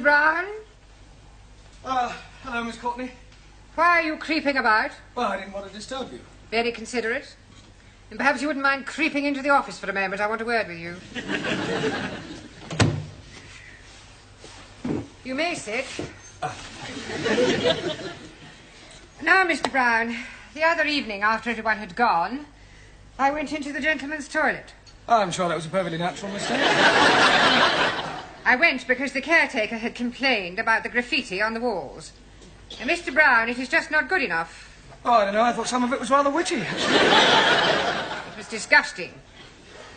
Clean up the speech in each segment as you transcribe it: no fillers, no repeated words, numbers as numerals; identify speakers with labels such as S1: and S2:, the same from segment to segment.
S1: Brown?
S2: Hello, Miss Courtney.
S1: Why are you creeping about?
S2: Well, I didn't want to disturb you.
S1: Very considerate. And perhaps you wouldn't mind creeping into the office for a moment. I want a word with you. You may sit. Now, Mr. Brown, the other evening after everyone had gone, I went into the gentleman's toilet.
S2: I'm sure that was a perfectly natural mistake.
S1: I went because the caretaker had complained about the graffiti on the walls. And Mr. Brown, it is just not good enough.
S2: Oh, I don't know. I thought some of it was rather witty, actually.
S1: It was disgusting.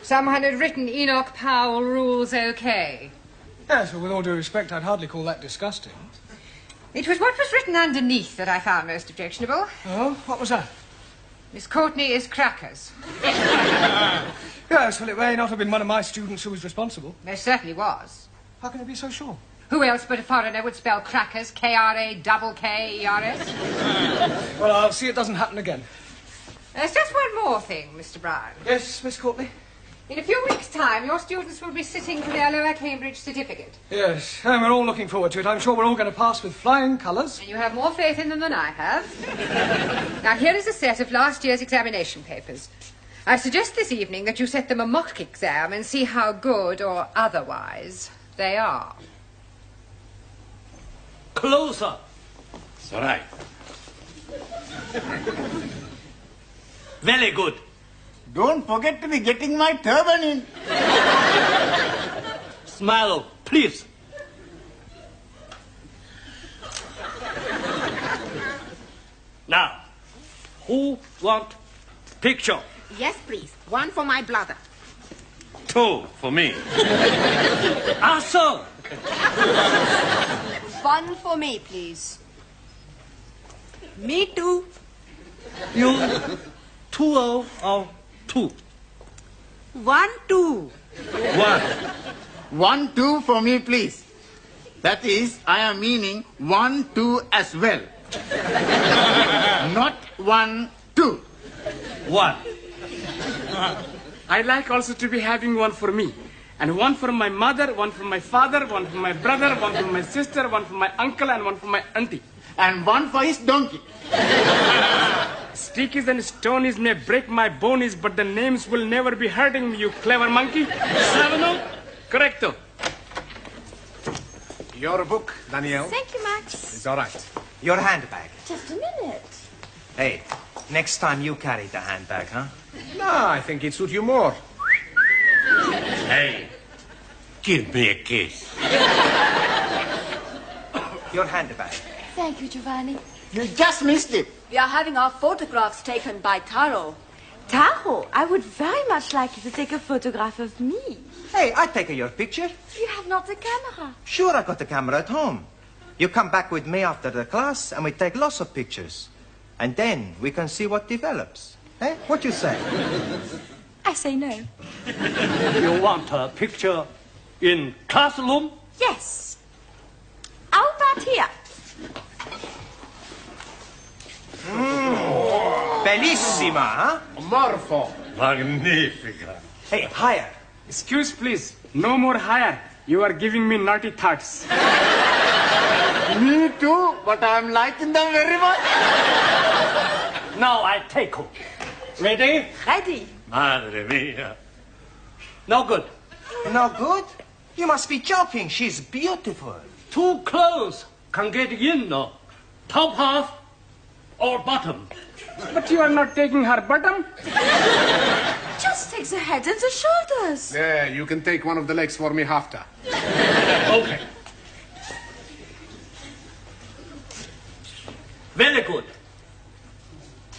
S1: Someone had written Enoch Powell rules okay.
S2: Yes, well, with all due respect, I'd hardly call that disgusting.
S1: It was what was written underneath that I found most objectionable.
S2: Oh, what was that?
S1: Miss Courtney is crackers.
S2: Yes, well, it may not have been one of my students who was responsible.
S1: There certainly was.
S2: How can you be so sure?
S1: Who else but a foreigner would spell crackers, K-R-A-K-K-E-R-S?
S2: Well, I'll see it doesn't happen again.
S1: There's just one more thing, Mr. Brown.
S2: Yes, Miss Courtney?
S1: In a few weeks' time, your students will be sitting for their lower Cambridge certificate.
S2: Yes, and we're all looking forward to it. I'm sure we're all going to pass with flying colours.
S1: And you have more faith in them than I have. Now, here is a set of last year's examination papers. I suggest this evening that you set them a mock exam and see how good or otherwise they are.
S3: Closer. It's all right. Very good.
S4: Don't forget to be getting my turban in.
S3: Smile, please. Now, who want picture?
S5: Yes, please. One for my brother.
S3: 2 for me. Also.
S5: One for me, please. Me too.
S3: You 2 or 2?
S5: 1, 2.
S3: 1.
S4: 1, 2 for me, please. That is, I am meaning 1, 2 as well. Not 1, 2.
S3: 1.
S6: I'd like also to be having one for me. And one for my mother, one for my father, one for my brother, one for my sister, one for my uncle, and one for my auntie.
S4: And one for his donkey.
S6: Stickies and stonies may break my bonies, but the names will never be hurting me, you clever monkey. 7 correcto.
S7: Your book, Danielle.
S8: Thank you, Max.
S7: It's all right. Your handbag.
S8: Just a minute.
S7: Hey, next time you carry the handbag, huh? No, I think it suits you more.
S3: Hey, give me a kiss.
S7: Your handbag.
S8: Thank you, Giovanni.
S4: You just missed it.
S5: We are having our photographs taken by Taro.
S8: Taro, I would very much like you to take a photograph of me.
S7: Hey, I'd take your picture.
S8: You have not a camera.
S7: Sure, I got the camera at home. You come back with me after the class and we take lots of pictures. And then we can see what develops. Eh? What you say?
S8: I say no.
S3: You want a picture in classroom?
S8: Yes. How about here?
S7: Bellissima, huh?
S3: Morpho. Magnifica.
S7: Hey, higher.
S6: Excuse, please. No more higher. You are giving me naughty thoughts.
S4: Me too, but I am liking them very much.
S3: Now I take her. Ready?
S8: Ready.
S3: Madre mia. No good.
S7: No good? You must be joking. She's beautiful.
S3: Too close. Can get in, no. Top half or bottom.
S6: But you are not taking her bottom?
S8: Just take the head and the shoulders.
S7: There, you can take one of the legs for me after.
S3: Okay. Very good.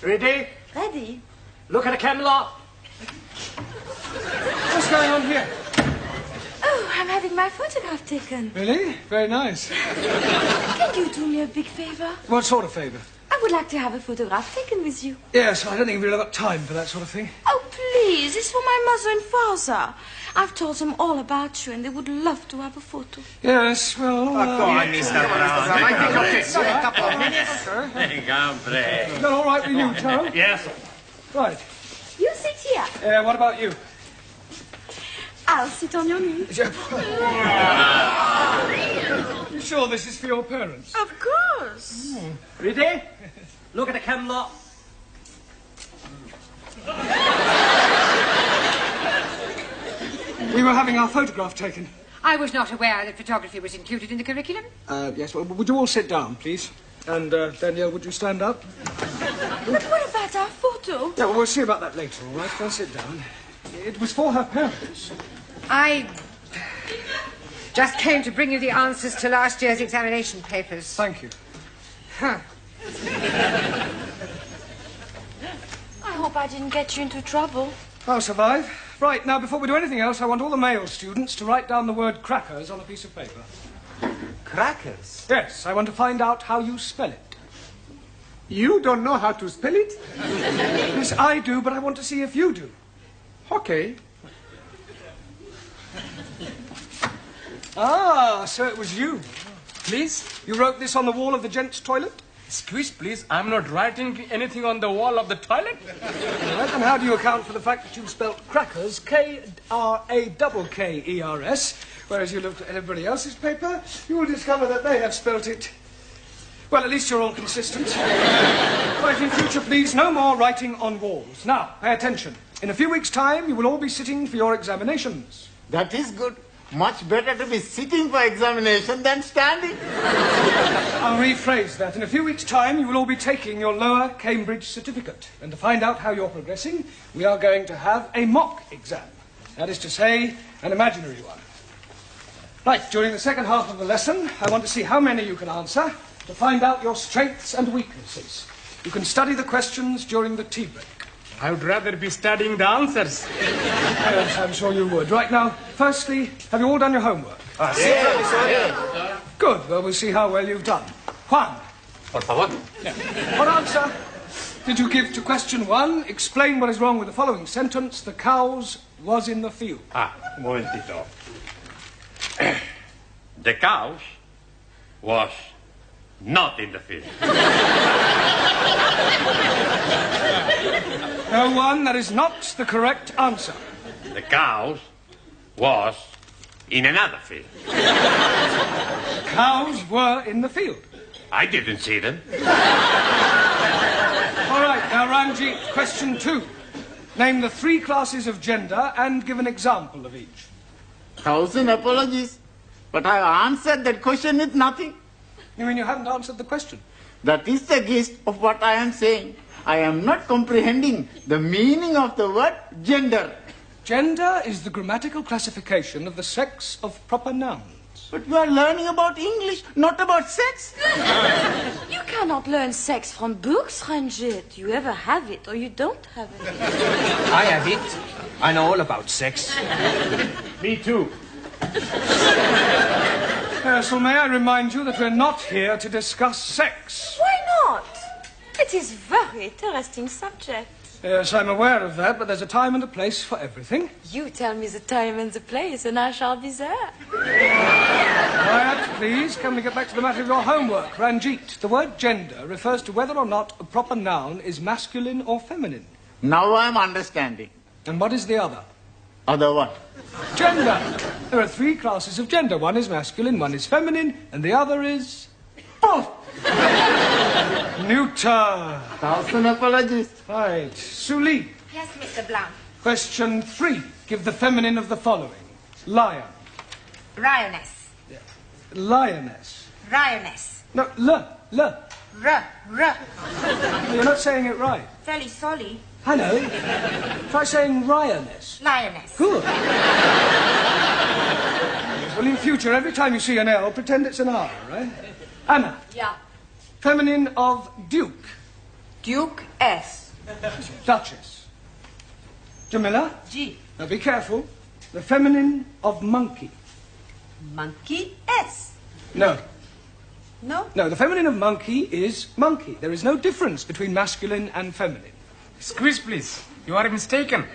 S3: Ready?
S8: Ready.
S3: Look at the camera.
S2: What's going on here?
S8: Oh, I'm having my photograph taken.
S2: Really? Very nice.
S8: Can you do me a big favor?
S2: What sort of favour?
S8: I would like to have a photograph taken with you.
S2: Yes, I don't think we've really got time for that sort of thing.
S8: Oh, please. It's for my mother and father. I've told them all about you, and they would love to have a photo.
S2: Yes, well...
S7: Go on, Mr. Brown. I think I'll take a couple of minutes.
S2: Is that all right with you, Taro?
S3: Yes.
S2: Right.
S8: You sit here.
S2: What about you?
S8: I'll sit on your knee.
S2: You sure this is for your parents?
S8: Of course.
S3: Ready? Look at the camera.
S2: We were having our photograph taken.
S1: I was not aware that photography was included in the curriculum.
S2: Yes, well, would you all sit down, please? And, Danielle, would you stand up?
S8: But what about our photo?
S2: Yeah, well, we'll see about that later, all right? Go sit down. It was for her parents.
S1: I just came to bring you the answers to last year's examination papers.
S2: Thank you.
S1: Huh.
S8: I hope I didn't get you into trouble.
S2: I'll survive. Right, now, before we do anything else, I want all the male students to write down the word crackers on a piece of paper.
S7: Crackers?
S2: Yes, I want to find out how you spell it.
S6: You don't know how to spell it?
S2: Yes, I do, but I want to see if you do.
S6: Okay.
S2: Ah, so it was you.
S3: Please?
S2: You wrote this on the wall of the gents' toilet?
S3: Excuse, please. I'm not writing anything on the wall of the toilet.
S2: Right, and how do you account for the fact that you spelt crackers, K-R-A-K-K-E-R-S, whereas you looked at everybody else's paper, you will discover that they have spelt it. Well, at least you're all consistent. Right, in future, please, no more writing on walls. Now, pay attention. In a few weeks' time, you will all be sitting for your examinations.
S4: That is good. Much better to be sitting for examination than standing.
S2: I'll rephrase that. In a few weeks' time, you will all be taking your lower Cambridge certificate. And to find out how you're progressing, we are going to have a mock exam. That is to say, an imaginary one. Right, during the second half of the lesson, I want to see how many you can answer to find out your strengths and weaknesses. You can study the questions during the tea break.
S6: I would rather be studying the answers.
S2: Yes, I'm sure you would. Right now, firstly, have you all done your homework?
S4: Yeah.
S2: Good. Well, we'll see how well you've done. Juan.
S3: Por favor.
S2: What answer did you give to question 1? Explain what is wrong with the following sentence. The cows was in the field.
S9: Un momentito. The cows was not in the field.
S2: No, one, that is not the correct answer.
S9: The cows was in another field.
S2: Cows were in the field.
S9: I didn't see them.
S2: All right, now, Ranjit, question 2. Name the 3 classes of gender and give an example of each.
S4: 1,000 apologies. But I answered that question with nothing.
S2: You mean you haven't answered the question?
S4: That is the gist of what I am saying. I am not comprehending the meaning of the word gender.
S2: Gender is the grammatical classification of the sex of proper nouns.
S4: But we are learning about English, not about sex.
S8: You cannot learn sex from books, Ranjit. You either have it or you don't have it.
S7: I have it. I know all about sex.
S6: Me too.
S2: So may I remind you that we're not here to discuss sex.
S8: Why not? It is very interesting subject.
S2: Yes, I'm aware of that, but there's a time and a place for everything.
S8: You tell me the time and the place, and I shall be there.
S2: Quiet, please. Can we get back to the matter of your homework? Ranjit, the word gender refers to whether or not a proper noun is masculine or feminine.
S4: Now I am understanding.
S2: And what is the other?
S4: Other one.
S2: Gender. There are 3 classes of gender. One is masculine, one is feminine, and the other is... Oh! Neuter.
S4: 1,000 apologies.
S2: Right. Suli.
S5: Yes, Mr. Blanc.
S2: Question 3. Give the feminine of the following. Lion.
S5: Lioness.
S2: Lioness.
S5: Lioness.
S2: No, l.
S5: R.
S2: You're not saying it right.
S5: Fairly solly.
S2: I know. Try saying lioness.
S5: Lioness.
S2: Good. Well, in future, every time you see an L, pretend it's an R, right? Anna.
S5: Yeah.
S2: Feminine of Duke.
S5: Duke S.
S2: Duchess. Jamila.
S5: G.
S2: Now be careful. The feminine of monkey.
S5: Monkey S.
S2: No.
S5: No?
S2: No, the feminine of monkey is monkey. There is no difference between masculine and feminine.
S6: Excuse, please. You are mistaken.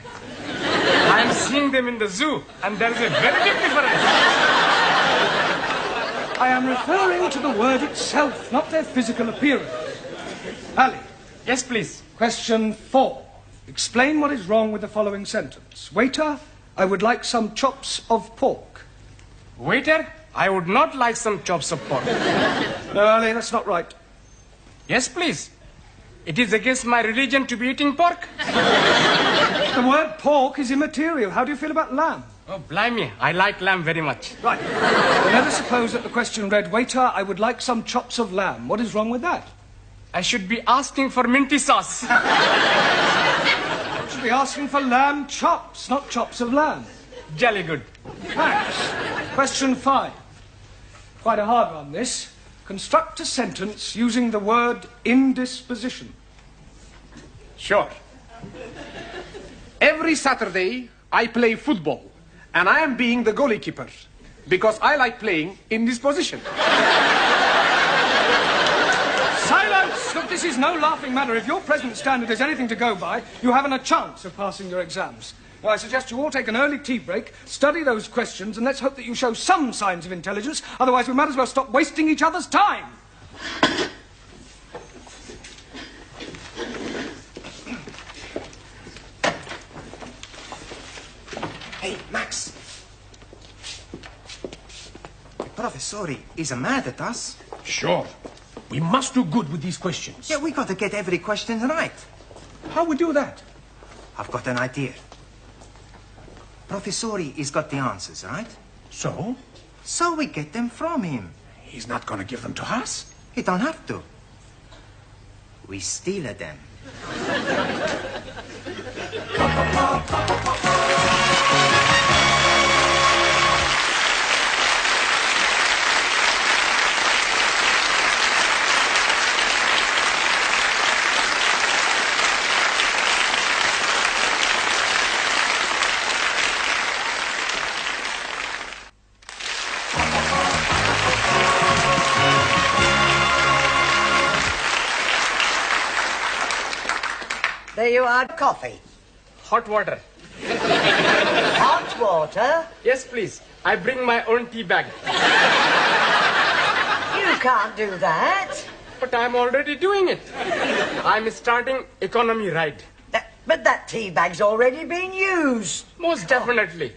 S6: I am seeing them in the zoo, and there is a very big difference.
S2: I am referring to the word itself, not their physical appearance. Ali.
S6: Yes, please.
S2: Question 4. Explain what is wrong with the following sentence. Waiter, I would like some chops of pork.
S6: Waiter, I would not like some chops of pork.
S2: No, Ali, that's not right.
S6: Yes, please. It is against my religion to be eating pork.
S2: The word pork is immaterial. How do you feel about lamb?
S6: Oh, blimey, I like lamb very much.
S2: Right. Well, let us suppose that the question read, waiter, I would like some chops of lamb. What is wrong with that?
S6: I should be asking for minty sauce.
S2: You should be asking for lamb chops, not chops of lamb.
S6: Jolly good.
S2: Thanks. Question 5. Quite a hard one, this. Construct a sentence using the word indisposition.
S10: Sure. Every Saturday, I play football, and I am being the goalkeeper, because I like playing in this position.
S2: Silence! Look, this is no laughing matter. If your present standard is anything to go by, you haven't a chance of passing your exams. Now, I suggest you all take an early tea break, study those questions, and let's hope that you show some signs of intelligence. Otherwise, we might as well stop wasting each other's time.
S7: Hey, Max. The professor is mad at us.
S10: Sure. We must do good with these questions.
S7: Yeah, we got to get every question right.
S10: How we do that?
S7: I've got an idea. Professori has got the answers, right?
S10: So?
S7: So we get them from him.
S10: He's not going to give them to us.
S7: He don't have to. We steal them.
S11: There you are, coffee.
S6: Hot water.
S11: Hot water?
S6: Yes, please. I bring my own tea bag.
S11: You can't do that.
S6: But I'm already doing it. I'm starting economy ride.
S11: But that tea bag's already been used.
S6: Most definitely.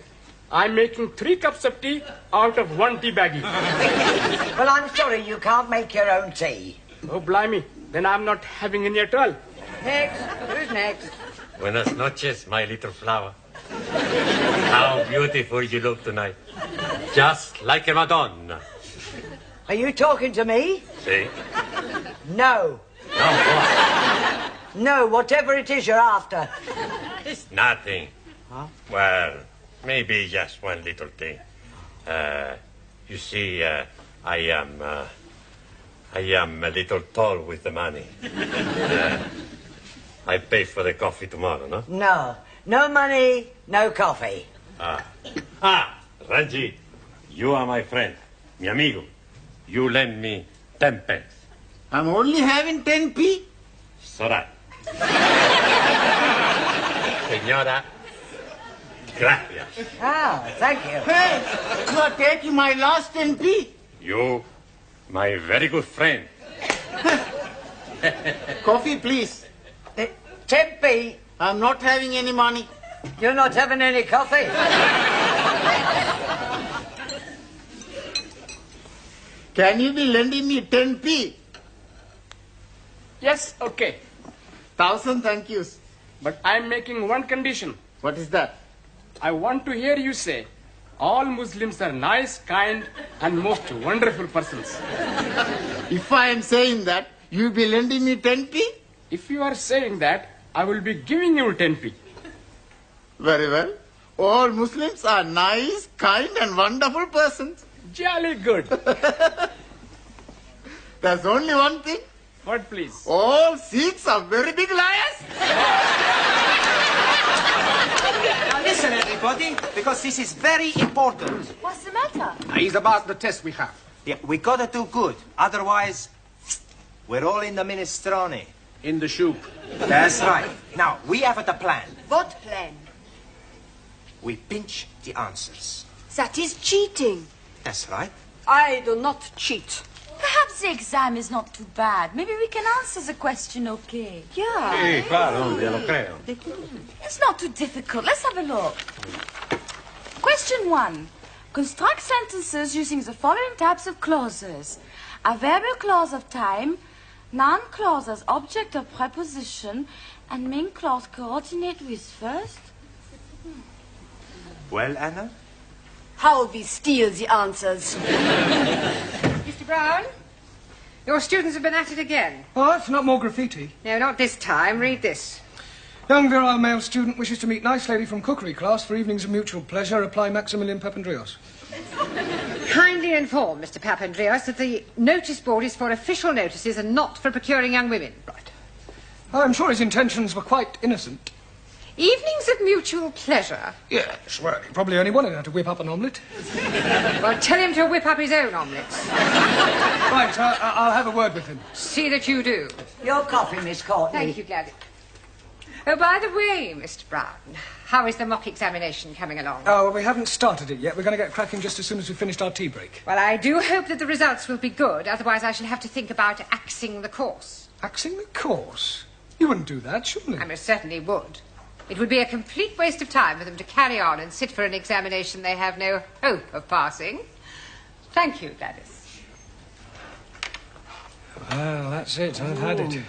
S6: I'm making 3 cups of tea out of 1 tea baggie.
S11: Well, I'm sorry you can't make your own tea.
S6: Oh, blimey. Then I'm not having any at all.
S5: Next. Who's next?
S9: Buenas noches, my little flower. How beautiful you look tonight. Just like a Madonna.
S11: Are you talking to me?
S9: See?
S11: No.
S9: No, what?
S11: No, whatever it is you're after.
S9: It's nothing.
S11: Huh?
S9: Well, maybe just one little thing. You see, I am a little tall with the money. I pay for the coffee tomorrow, no?
S11: No. No money, no coffee.
S9: Ranjit, you are my friend, mi amigo. You lend me 10 pence.
S4: I'm only having 10p.
S9: So that. Señora, gracias.
S11: Thank you.
S4: Hey, you are taking my last 10p.
S9: You, my very good friend.
S4: Coffee, please.
S11: 10p.
S4: I'm not having any money.
S11: You're not having any coffee?
S4: Can you be lending me 10p?
S6: Yes, okay.
S4: 1,000 thank yous.
S6: But I'm making one condition.
S4: What is that?
S6: I want to hear you say, all Muslims are nice, kind, and most wonderful persons.
S4: If I am saying that, you'll be lending me 10p?
S6: If you are saying that, I will be giving you 10p.
S4: Very well. All Muslims are nice, kind, and wonderful persons.
S6: Jolly good.
S4: There's only one thing.
S6: What, please?
S4: All Sikhs are very big liars.
S7: Now listen, everybody, because this is very important.
S8: What's the matter?
S10: It's about the test we have.
S7: Yeah, we gotta do good. Otherwise, we're all in the minestrone.
S10: In the soup.
S7: That's right. Now, we have the plan.
S5: What plan?
S7: We pinch the answers.
S8: That is cheating.
S7: That's right.
S5: I do not cheat.
S8: Perhaps the exam is not too bad. Maybe we can answer the question okay.
S5: Yeah.
S9: Sí, claro, ya lo creo.
S8: It's not too difficult. Let's have a look. Question 1. Construct sentences using the following types of clauses. Adverbial clause of time, noun clause as object of preposition, and main clause coordinate with first.
S7: Well, Anna?
S5: How we steal the answers.
S1: Mr. Brown, your students have been at it again.
S2: Oh, that's not more graffiti.
S1: No, not this time. Read this.
S2: Young virile male student wishes to meet nice lady from cookery class for evenings of mutual pleasure. Apply Maximilian Papandreou.
S1: Kindly inform Mr. Papandreou that the notice board is for official notices and not for procuring young women.
S2: Right. I'm sure his intentions were quite innocent.
S1: Evenings of mutual pleasure?
S2: Yes, well, he probably only wanted her to whip up an omelette.
S1: Well, tell him to whip up his own omelettes.
S2: Right, I'll have a word with him.
S1: See that you do.
S11: Your coffee, Miss Courtney.
S1: Thank you, Gladys. Oh, by the way, Mr. Brown, how is the mock examination coming along?
S2: Oh, well, we haven't started it yet. We're going to get cracking just as soon as we've finished our tea break.
S1: Well, I do hope that the results will be good, otherwise I shall have to think about axing the course.
S2: Axing the course? You wouldn't do that, surely?
S1: I most certainly would. It would be a complete waste of time for them to carry on and sit for an examination they have no hope of passing. Thank you, Gladys.
S2: Well, that's it. I've had it.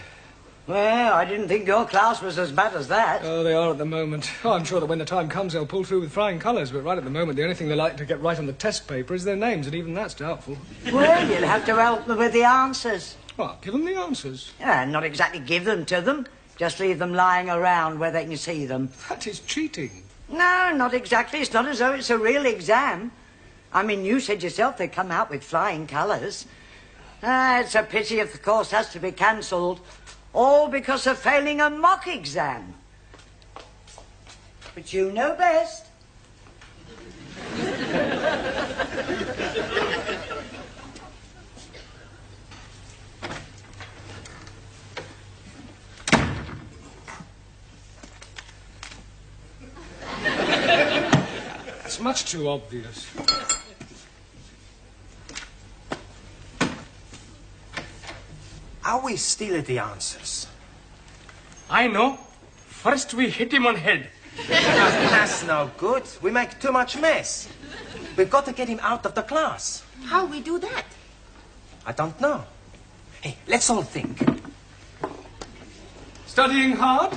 S11: Well, I didn't think your class was as bad as that.
S2: Oh, they are at the moment. Oh, I'm sure that when the time comes, they'll pull through with flying colours. But right at the moment, the only thing they like to get right on the test paper is their names, and even that's doubtful.
S11: Well, you'll have to help them with the answers.
S2: What, give them the answers?
S11: Not exactly give them to them. Just leave them lying around where they can see them.
S2: That is cheating.
S11: No, not exactly. It's not as though it's a real exam. I mean, you said yourself they come out with flying colours. It's a pity if the course has to be cancelled. All because of failing a mock exam. But you know best.
S2: That's much too obvious.
S7: Are we still at the answers?
S6: I know. First we hit him on head.
S7: That's no good. We make too much mess. We've got to get him out of the class.
S8: How we do that?
S7: I don't know. Hey, let's all think.
S2: Studying hard?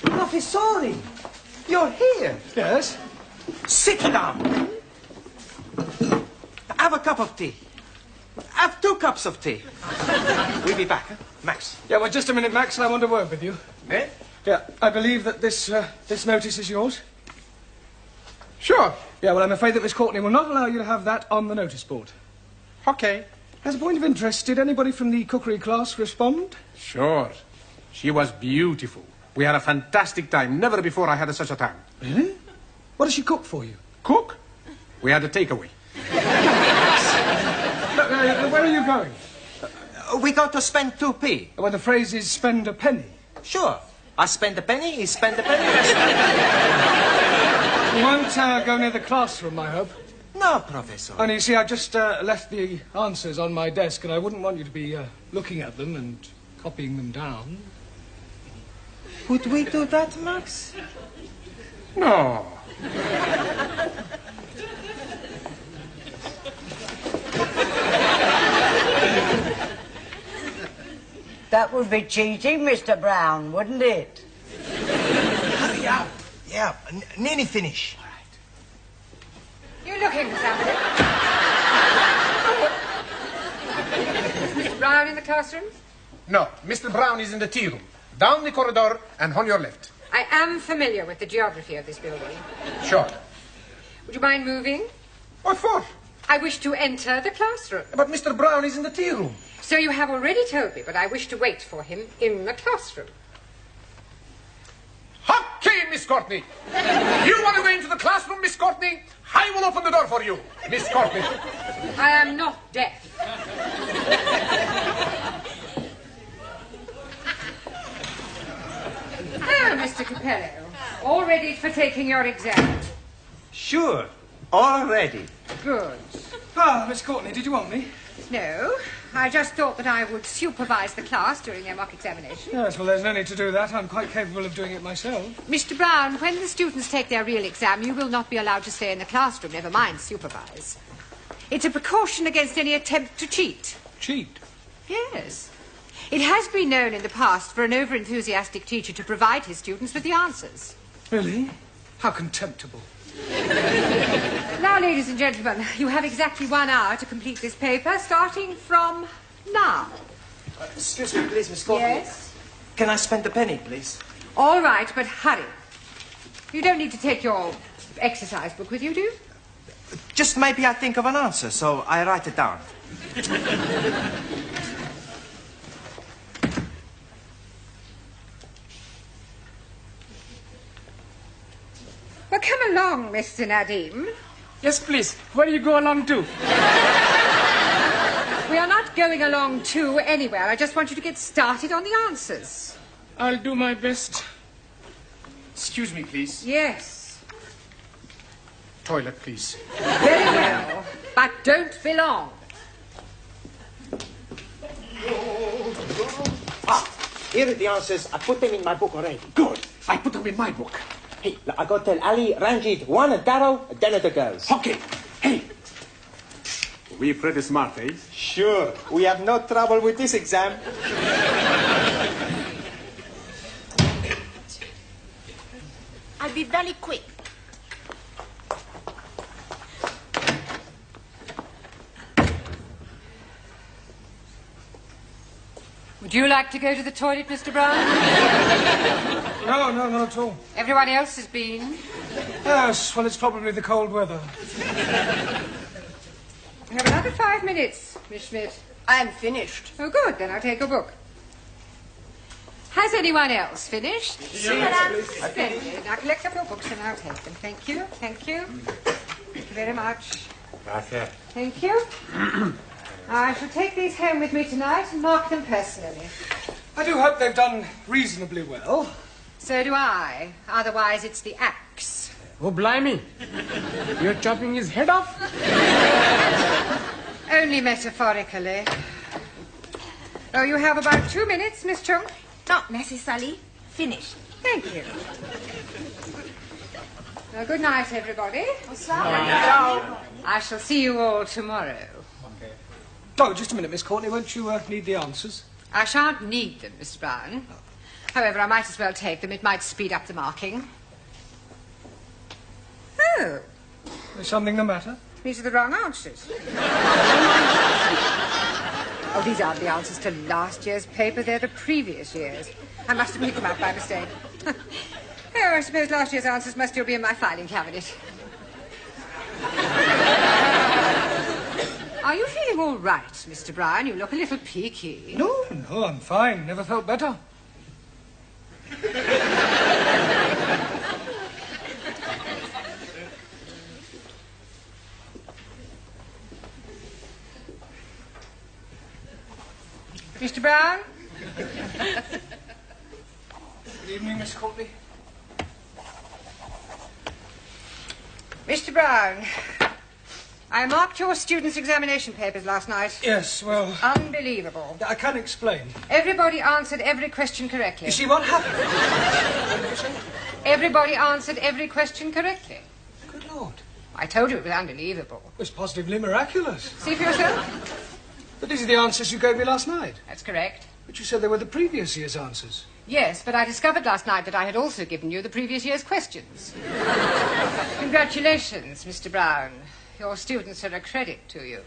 S7: Professori, you're here.
S2: Yes?
S7: Sit down. Have a cup of tea. Have 2 cups of tea. We'll be back, huh? Max.
S2: Yeah, well, just a minute, Max. I want to work with you.
S7: Eh?
S2: Yeah, I believe that this notice is yours.
S10: Sure.
S2: Yeah, well, I'm afraid that Miss Courtney will not allow you to have that on the notice board.
S10: Okay.
S2: As a point of interest, did anybody from the cookery class respond?
S10: Sure. She was beautiful. We had a fantastic time. Never before I had such a time.
S2: Really? What does she cook for you?
S10: Cook? We had a takeaway.
S2: Where are you going?
S7: We got to spend 2p.
S2: Well, the phrase is spend a penny.
S7: Sure. I spend a penny, he spend a penny.
S2: You won't go near the classroom, I hope.
S7: No, Professor.
S2: Only, you see, I've just left the answers on my desk, and I wouldn't want you to be looking at them and copying them down.
S7: Would we do that, Max?
S10: No.
S11: That would be cheating, Mr. Brown, wouldn't it?
S7: Hurry up. Yeah, nearly finish. All right.
S1: You looking for something? Mr. Brown in the classroom?
S10: No, Mr. Brown is in the tea room. Down the corridor and on your left.
S1: I am familiar with the geography of this building.
S10: Sure.
S1: Would you mind moving?
S10: What for?
S1: I wish to enter the classroom.
S10: But Mr. Brown is in the tea room.
S1: So you have already told me, but I wish to wait for him in the classroom.
S10: Okay, Miss Courtney. You want to go into the classroom, Miss Courtney? I will open the door for you, Miss Courtney.
S1: I am not deaf. Oh, Mr. Capello, all ready for taking your exam?
S7: Sure. All ready.
S1: Good.
S2: Ah, Miss Courtney, did you want me?
S1: No, I just thought that I would supervise the class during their mock examination.
S2: Yes, well, there's no need to do that. I'm quite capable of doing it myself.
S1: Mr. Brown, when the students take their real exam, you will not be allowed to stay in the classroom, never mind supervise. It's a precaution against any attempt to cheat.
S2: Cheat?
S1: Yes. It has been known in the past for an over-enthusiastic teacher to provide his students with the answers.
S2: Really? How contemptible.
S1: Now, ladies and gentlemen, you have exactly 1 hour to complete this paper, starting from now.
S7: Excuse me, please, Miss Courtney.
S1: Yes?
S7: Can I spend a penny, please?
S1: All right, but hurry. You don't need to take your exercise book with you, do you?
S7: Just maybe I think of an answer, so I write it down.
S1: Well, come along, Mr. Nadim.
S6: Yes, please. Where do you go along to?
S1: We are not going along to anywhere. I just want you to get started on the answers.
S6: I'll do my best.
S10: Excuse me, please.
S1: Yes.
S10: Toilet, please.
S1: Very well. But don't be long.
S12: Here are the answers. I put them in my book already.
S10: Good. I put them in my book.
S12: Hey, I got to tell Ali, Ranjit, one at Darrow, then at the girls.
S10: Okay. Hey. We're pretty smart, eh?
S12: Sure. We have no trouble with this exam.
S8: I'll be very quick.
S1: Would you like to go to the toilet, Mr. Brown?
S2: No, not at all.
S1: Everyone else has been.
S2: Yes, well, it's probably the cold weather.
S1: We have another 5 minutes, Miss Schmidt.
S5: I'm finished.
S1: Oh, good. Then I'll take a book. Has anyone else finished?
S8: Yes.
S1: Splendid. Now collect up your books and I'll take them. Thank you. Thank you. Thank you very much.
S9: Gracias.
S1: Thank you. I shall take these home with me tonight and mark them personally.
S2: I do hope they've done reasonably well.
S1: So do I. Otherwise, it's the axe.
S6: Oh, blimey. You're chopping his head off?
S1: Only metaphorically. Oh, you have about 2 minutes, Miss Chung.
S8: Not necessarily. Finished.
S1: Thank you. Well, good night, everybody. I shall see you all tomorrow.
S2: Oh, just a minute, Miss Courtney. Won't you need the answers?
S1: I shan't need them, Mr. Brown. However, I might as well take them. It might speed up the marking. Oh.
S2: Is something the matter?
S1: These are the wrong answers. Oh, these aren't the answers to last year's paper. They're the previous year's. I must have picked them up by mistake. Oh, I suppose last year's answers must still be in my filing cabinet. Are you feeling all right, Mr. Brown? You look a little peaky.
S2: No, I'm fine. Never felt better.
S1: Mr. Brown?
S2: Good evening, Miss Courtney.
S1: Mr. Brown, I marked your students' examination papers last night.
S2: Yes, well...
S1: Unbelievable.
S2: I can explain.
S1: Everybody answered every question correctly.
S2: You see, what happened? What did you say?
S1: Everybody answered every question correctly.
S2: Good Lord.
S1: I told you it was unbelievable.
S2: It was positively miraculous.
S1: See for yourself?
S2: But these are the answers you gave me last night.
S1: That's correct.
S2: But you said they were the previous year's answers.
S1: Yes, but I discovered last night that I had also given you the previous year's questions. Congratulations, Mr. Brown. Your students are a credit to you.